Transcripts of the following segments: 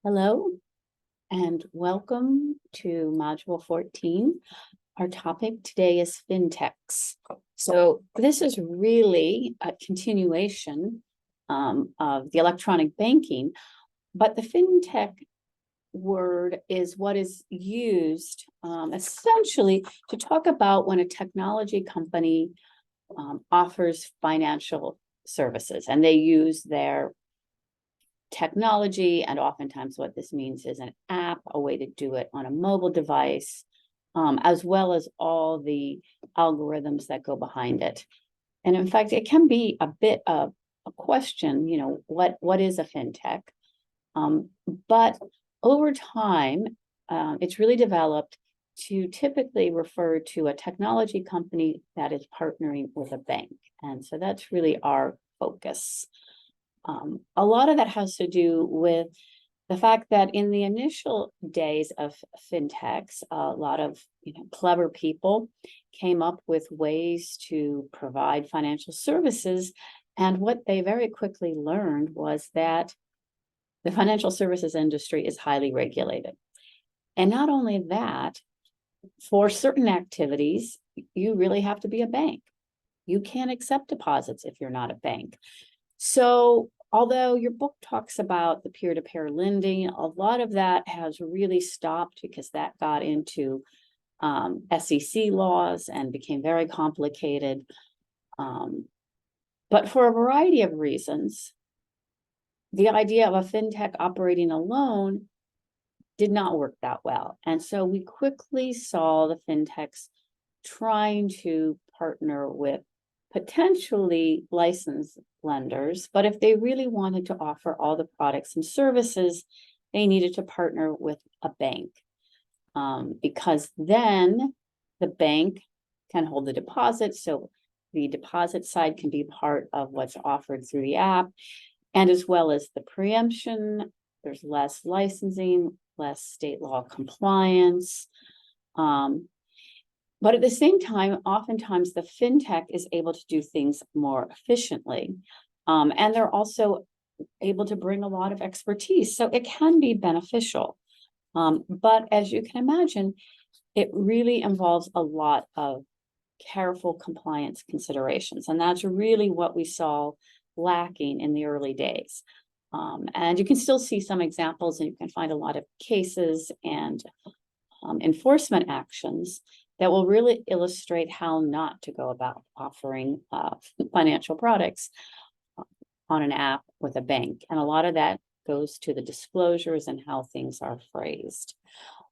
Hello and welcome to Module 14. Our topic today is fintechs. So this is really a continuation of the electronic banking, but the fintech word is what is used essentially to talk about when a technology company offers financial services and they use their technology, and oftentimes what this means is an app, a way to do it on a mobile device, as well as all the algorithms that go behind it. And in fact, it can be a bit of a question, what is a fintech? But over time, it's really developed to typically refer to a technology company that is partnering with a bank. And so that's really our focus. A lot of that has to do with the fact that in the initial days of fintechs, a lot of clever people came up with ways to provide financial services. And what they very quickly learned was that the financial services industry is highly regulated. And not only that, for certain activities, you really have to be a bank. You can't accept deposits if you're not a bank. So although your book talks about the peer-to-peer lending, a lot of that has really stopped because that got into SEC laws and became very complicated. But for a variety of reasons, the idea of a fintech operating alone did not work that well. And so we quickly saw the fintechs trying to partner with potentially licensed lenders, but if they really wanted to offer all the products and services, they needed to partner with a bank, because then the bank can hold the deposit. So the deposit side can be part of what's offered through the app, and as well as the preemption, there's less licensing, less state law compliance. But at the same time, oftentimes the fintech is able to do things more efficiently. And they're also able to bring a lot of expertise. So it can be beneficial. But as you can imagine, it really involves a lot of careful compliance considerations. And that's really what we saw lacking in the early days. And you can still see some examples, and you can find a lot of cases and enforcement actions that will really illustrate how not to go about offering financial products on an app with a bank. And a lot of that goes to the disclosures and how things are phrased.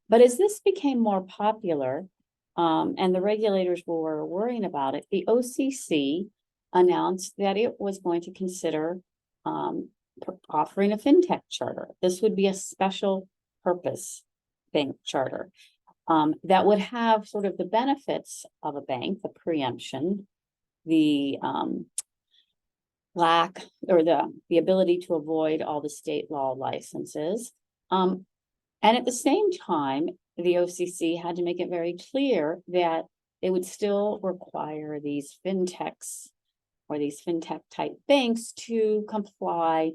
But as this became more popular, and the regulators were worrying about it, the OCC announced that it was going to consider offering a fintech charter. This would be a special purpose bank charter. That would have sort of the benefits of a bank, the preemption, the lack or the ability to avoid all the state law licenses. And at the same time, the OCC had to make it very clear that they would still require these fintechs or these fintech type banks to comply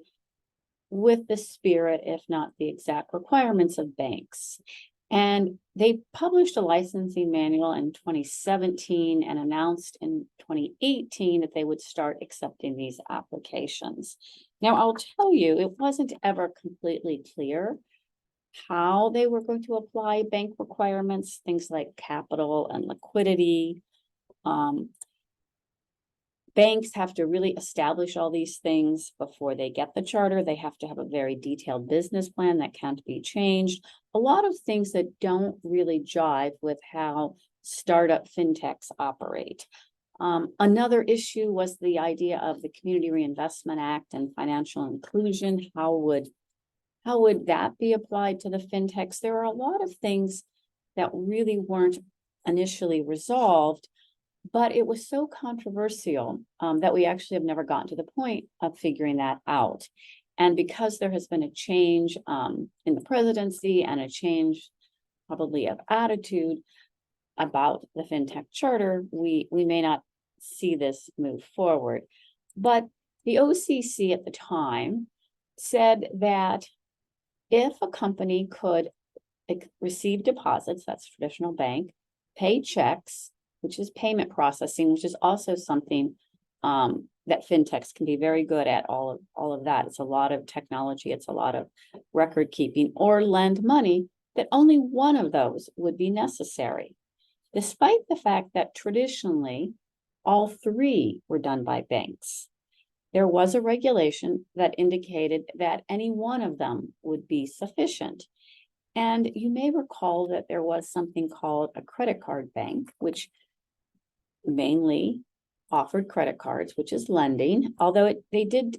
with the spirit, if not the exact requirements of banks. And they published a licensing manual in 2017 and announced in 2018 that they would start accepting these applications. Now, I'll tell you, it wasn't ever completely clear how they were going to apply bank requirements, things like capital and liquidity. Banks have to really establish all these things before they get the charter. They have to have a very detailed business plan that can't be changed. A lot of things that don't really jive with how startup fintechs operate. Another issue was the idea of the Community Reinvestment Act and financial inclusion. How would that be applied to the fintechs? There are a lot of things that really weren't initially resolved. But it was so controversial that we actually have never gotten to the point of figuring that out. And because there has been a change in the presidency and a change probably of attitude about the fintech charter, we may not see this move forward. But the OCC at the time said that if a company could receive deposits, that's traditional bank, pay checks, which is payment processing, which is also something that fintechs can be very good at. All of that. It's a lot of technology. It's a lot of record keeping, or lend money, that only one of those would be necessary, despite the fact that traditionally all three were done by banks. There was a regulation that indicated that any one of them would be sufficient. And you may recall that there was something called a credit card bank, which mainly offered credit cards, which is lending, although they did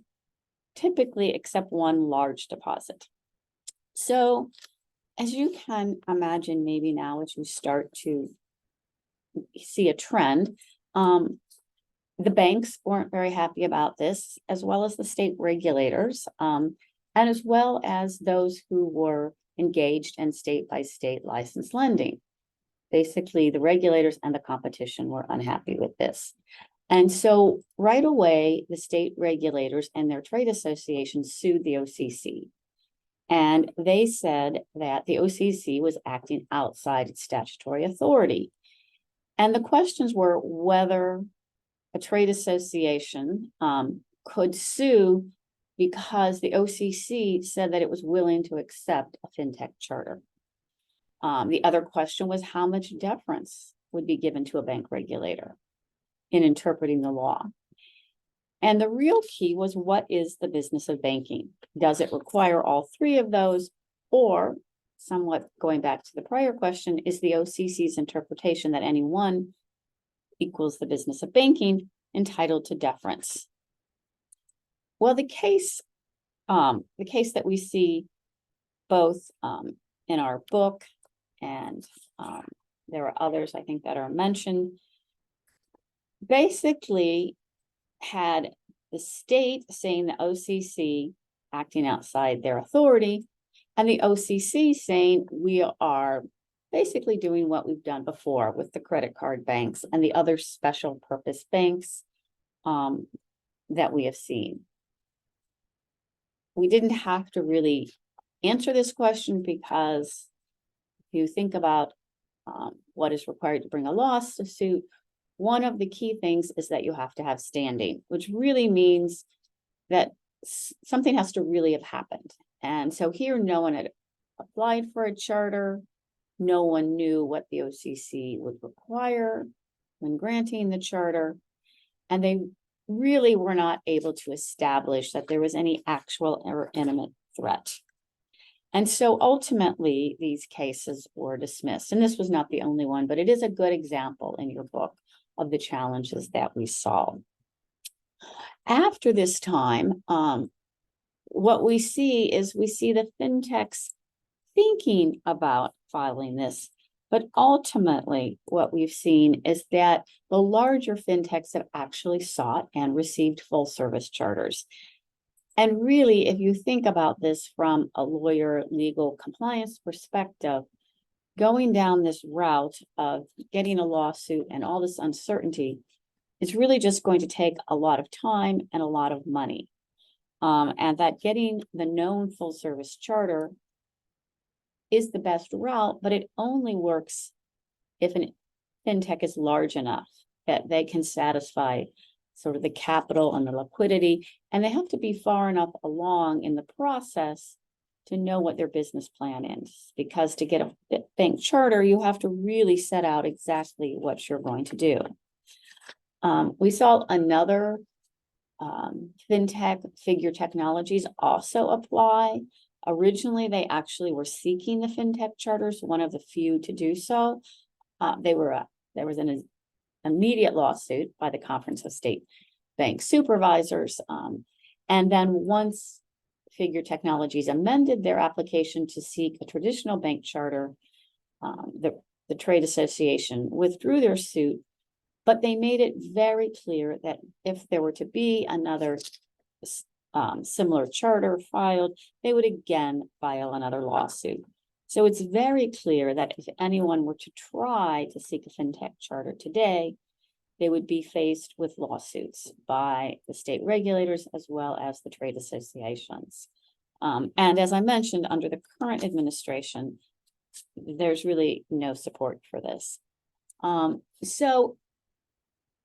typically accept one large deposit. So as you can imagine, maybe now as you start to see a trend, the banks weren't very happy about this, as well as the state regulators, and as well as those who were engaged in state-by-state licensed lending. Basically, the regulators and the competition were unhappy with this. And so right away, the state regulators and their trade associations sued the OCC. And they said that the OCC was acting outside its statutory authority. And the questions were whether a trade association could sue because the OCC said that it was willing to accept a fintech charter. The other question was how much deference would be given to a bank regulator in interpreting the law. And the real key was, what is the business of banking? Does it require all three of those? Or, somewhat going back to the prior question, is the OCC's interpretation that any one equals the business of banking entitled to deference? Well, the case that we see both in our book, and there are others I think that are mentioned, basically had the state saying the OCC acting outside their authority, and the OCC saying we are basically doing what we've done before with the credit card banks and the other special purpose banks that we have seen. We didn't have to really answer this question, because if you think about what is required to bring a lawsuit, one of the key things is that you have to have standing, which really means that something has to really have happened. And so here, no one had applied for a charter. No one knew what the OCC would require when granting the charter. And they really were not able to establish that there was any actual or imminent threat. And so ultimately, these cases were dismissed. And this was not the only one, but it is a good example in your book of the challenges that we saw. After this time, what we see is the fintechs thinking about filing this, but ultimately what we've seen is that the larger fintechs have actually sought and received full service charters. And really, if you think about this from a lawyer legal compliance perspective, going down this route of getting a lawsuit and all this uncertainty is really just going to take a lot of time and a lot of money. And that getting the known full service charter is the best route, but it only works if an fintech is large enough that they can satisfy sort of the capital and the liquidity, and they have to be far enough along in the process to know what their business plan is. Because to get a bank charter, you have to really set out exactly what you're going to do. We saw another fintech, Figure Technologies, also apply. Originally, they actually were seeking the fintech charters, one of the few to do so. There was an immediate lawsuit by the Conference of State Bank Supervisors. And then once Figure Technologies amended their application to seek a traditional bank charter, the trade association withdrew their suit, but they made it very clear that if there were to be another similar charter filed, they would again file another lawsuit. So it's very clear that if anyone were to try to seek a fintech charter today, they would be faced with lawsuits by the state regulators as well as the trade associations. And as I mentioned, under the current administration, there's really no support for this. So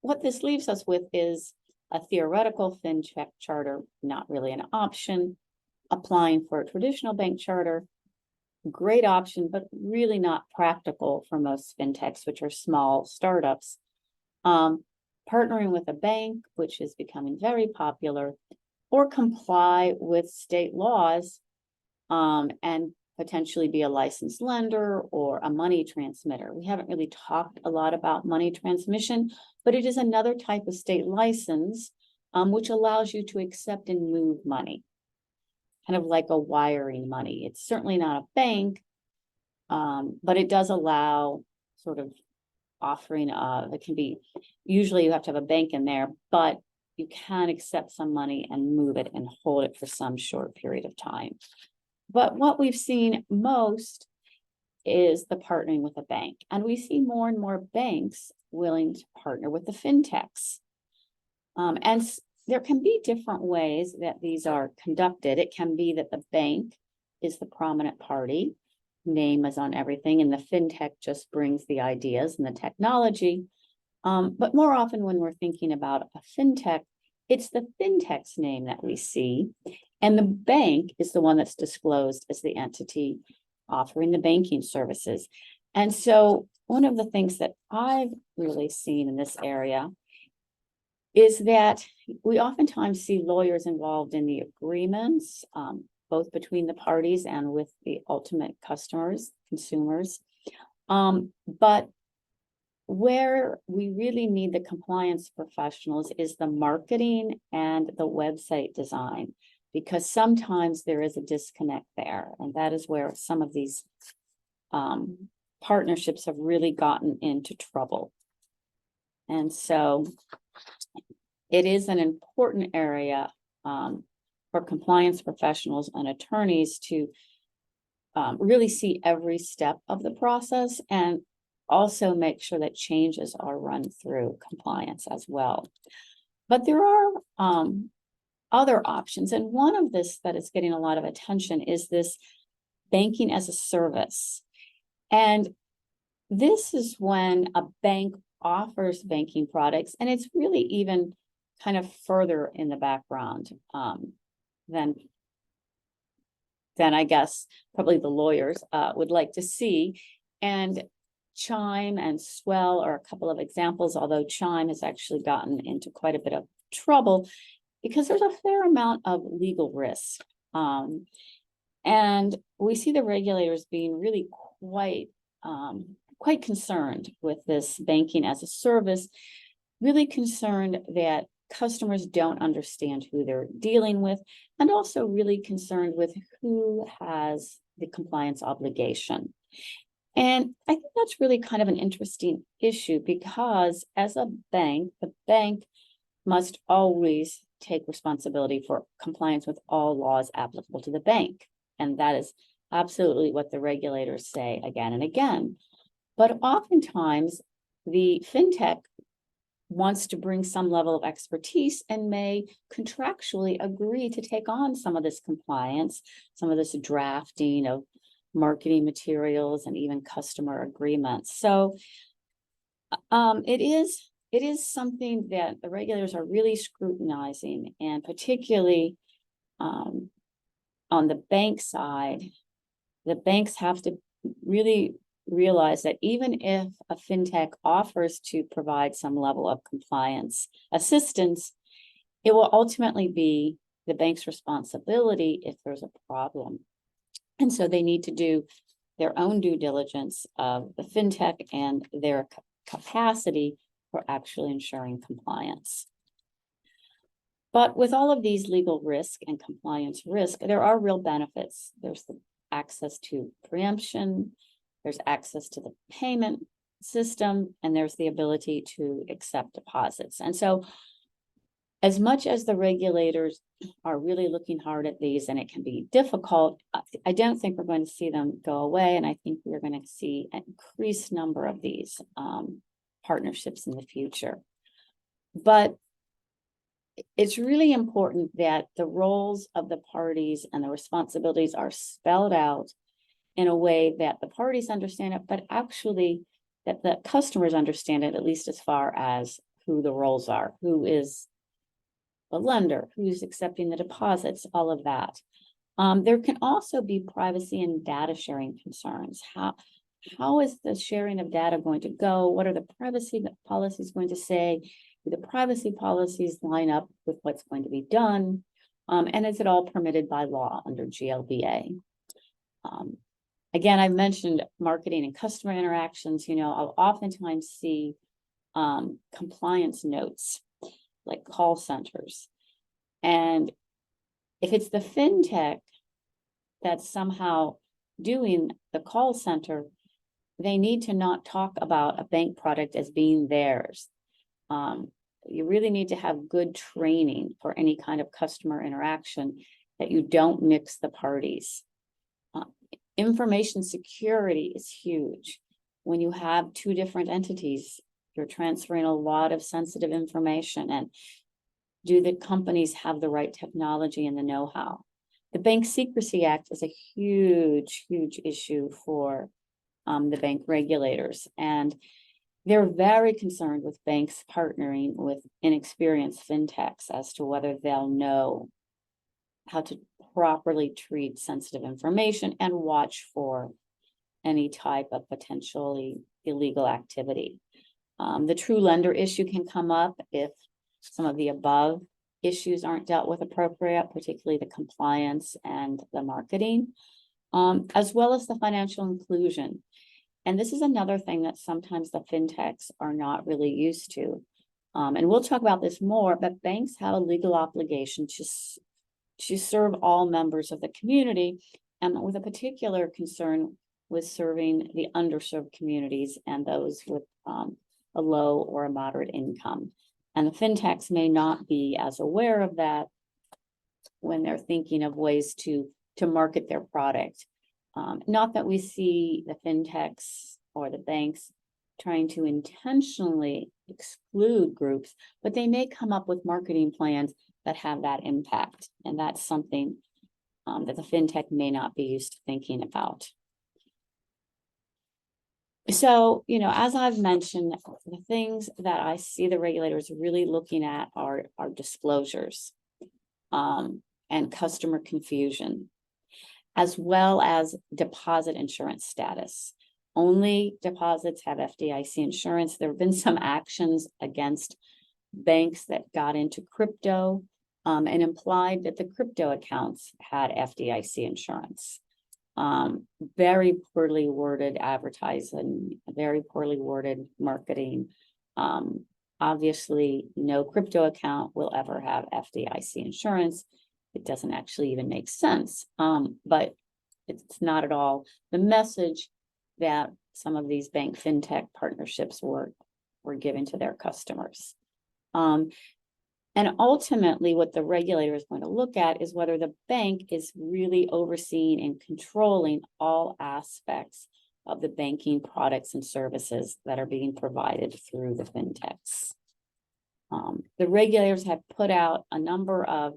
what this leaves us with is a theoretical fintech charter, not really an option. Applying for a traditional bank charter, great option, but really not practical for most fintechs, which are small startups. Partnering with a bank, which is becoming very popular, or comply with state laws, and potentially be a licensed lender or a money transmitter. We haven't really talked a lot about money transmission, but it is another type of state license, which allows you to accept and move money, kind of like a wiring money. It's certainly not a bank, but it does allow sort of offering, it can be, usually you have to have a bank in there, but you can accept some money and move it and hold it for some short period of time. But what we've seen most is the partnering with a bank. And we see more and more banks willing to partner with the fintechs. And there can be different ways that these are conducted. It can be that the bank is the prominent party, name is on everything, and the fintech just brings the ideas and the technology. But more often when we're thinking about a fintech, it's the fintech's name that we see, and the bank is the one that's disclosed as the entity offering the banking services. And so one of the things that I've really seen in this area is that we oftentimes see lawyers involved in the agreements, both between the parties and with the ultimate customers, consumers. But where we really need the compliance professionals is the marketing and the website design, because sometimes there is a disconnect there. And that is where some of these partnerships have really gotten into trouble. And so it is an important area for compliance professionals and attorneys to really see every step of the process, and also make sure that changes are run through compliance as well. But there are other options, and one of this that is getting a lot of attention is this banking as a service. And this is when a bank offers banking products, and it's really even kind of further in the background than I guess probably the lawyers would like to see. And Chime and Swell are a couple of examples, although Chime has actually gotten into quite a bit of trouble because there's a fair amount of legal risk. And we see the regulators being really quite concerned with this banking as a service, really concerned that customers don't understand who they're dealing with, and also really concerned with who has the compliance obligation. And I think that's really kind of an interesting issue, because as a bank, the bank must always take responsibility for compliance with all laws applicable to the bank. And that is absolutely what the regulators say again and again. But oftentimes the fintech wants to bring some level of expertise and may contractually agree to take on some of this compliance, some of this drafting of marketing materials and even customer agreements. So it is something that the regulators are really scrutinizing, and particularly on the bank side, the banks have to really realize that even if a fintech offers to provide some level of compliance assistance, it will ultimately be the bank's responsibility if there's a problem. And so they need to do their own due diligence of the fintech and their capacity for actually ensuring compliance. But with all of these legal risk and compliance risk, there are real benefits. There's the access to preemption, there's access to the payment system, and there's the ability to accept deposits. And so as much as the regulators are really looking hard at these, and it can be difficult, I don't think we're going to see them go away. And I think we're going to see an increased number of these partnerships in the future. But it's really important that the roles of the parties and the responsibilities are spelled out in a way that the parties understand it, but actually that the customers understand it, at least as far as who the roles are, who is the lender, who's accepting the deposits, all of that. There can also be privacy and data sharing concerns. How is the sharing of data going to go? What are the privacy policies going to say? Do the privacy policies line up with what's going to be done? And is it all permitted by law under GLBA? Again, I've mentioned marketing and customer interactions. I'll oftentimes see compliance notes like call centers. And if it's the fintech that's somehow doing the call center, they need to not talk about a bank product as being theirs. You really need to have good training for any kind of customer interaction, that you don't mix the parties. Information security is huge. When you have two different entities, you're transferring a lot of sensitive information. And do the companies have the right technology and the know-how? The Bank Secrecy Act is a huge, huge issue for the bank regulators. And they're very concerned with banks partnering with inexperienced fintechs as to whether they'll know how to properly treat sensitive information and watch for any type of potentially illegal activity. The true lender issue can come up if some of the above issues aren't dealt with appropriate, particularly the compliance and the marketing, as well as the financial inclusion. And this is another thing that sometimes the fintechs are not really used to. And we'll talk about this more, but banks have a legal obligation to serve all members of the community, and with a particular concern with serving the underserved communities and those with a low or a moderate income. And the fintechs may not be as aware of that when they're thinking of ways to market their product. Not that we see the fintechs or the banks trying to intentionally exclude groups, but they may come up with marketing plans that have that impact. And that's something that the fintech may not be used to thinking about. So, as I've mentioned, the things that I see the regulators really looking at are disclosures and customer confusion, as well as deposit insurance status. Only deposits have FDIC insurance. There have been some actions against banks that got into crypto and implied that the crypto accounts had FDIC insurance. Very poorly worded advertising, very poorly worded marketing. Obviously, no crypto account will ever have FDIC insurance. It doesn't actually even make sense, but it's not at all the message that some of these bank fintech partnerships were giving to their customers. And ultimately, what the regulator is going to look at is whether the bank is really overseeing and controlling all aspects of the banking products and services that are being provided through the fintechs. The regulators have put out a number of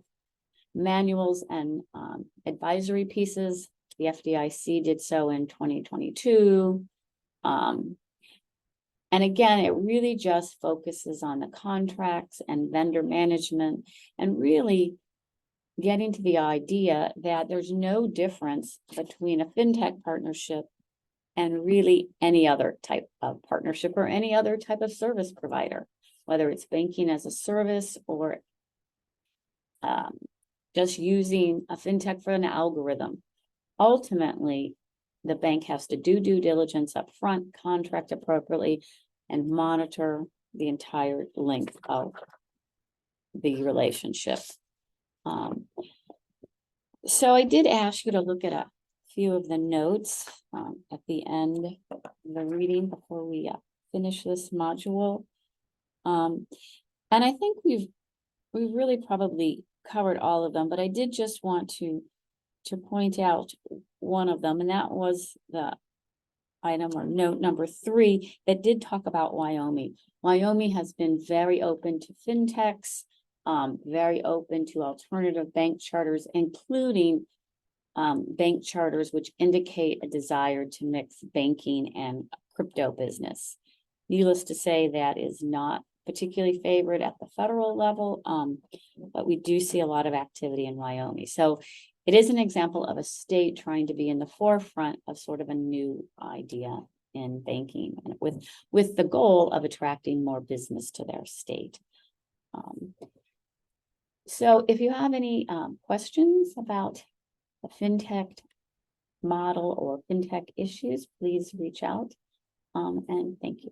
manuals and advisory pieces. The FDIC did so in 2022. And again, it really just focuses on the contracts and vendor management, and really getting to the idea that there's no difference between a fintech partnership and really any other type of partnership or any other type of service provider, whether it's banking as a service or just using a fintech for an algorithm. Ultimately, the bank has to do due diligence up front, contract appropriately, and monitor the entire length of the relationship. So I did ask you to look at a few of the notes at the end of the reading before we finish this module. And I think we've really probably covered all of them, but I did just want to point out one of them, and that was the item or note number 3 that did talk about Wyoming. Wyoming has been very open to fintechs. very open to alternative bank charters, including bank charters which indicate a desire to mix banking and crypto business. Needless to say, that is not particularly favored at the federal level, but we do see a lot of activity in Wyoming. So it is an example of a state trying to be in the forefront of sort of a new idea in banking, and with the goal of attracting more business to their state. So if you have any questions about the FinTech model or FinTech issues, please reach out, and thank you.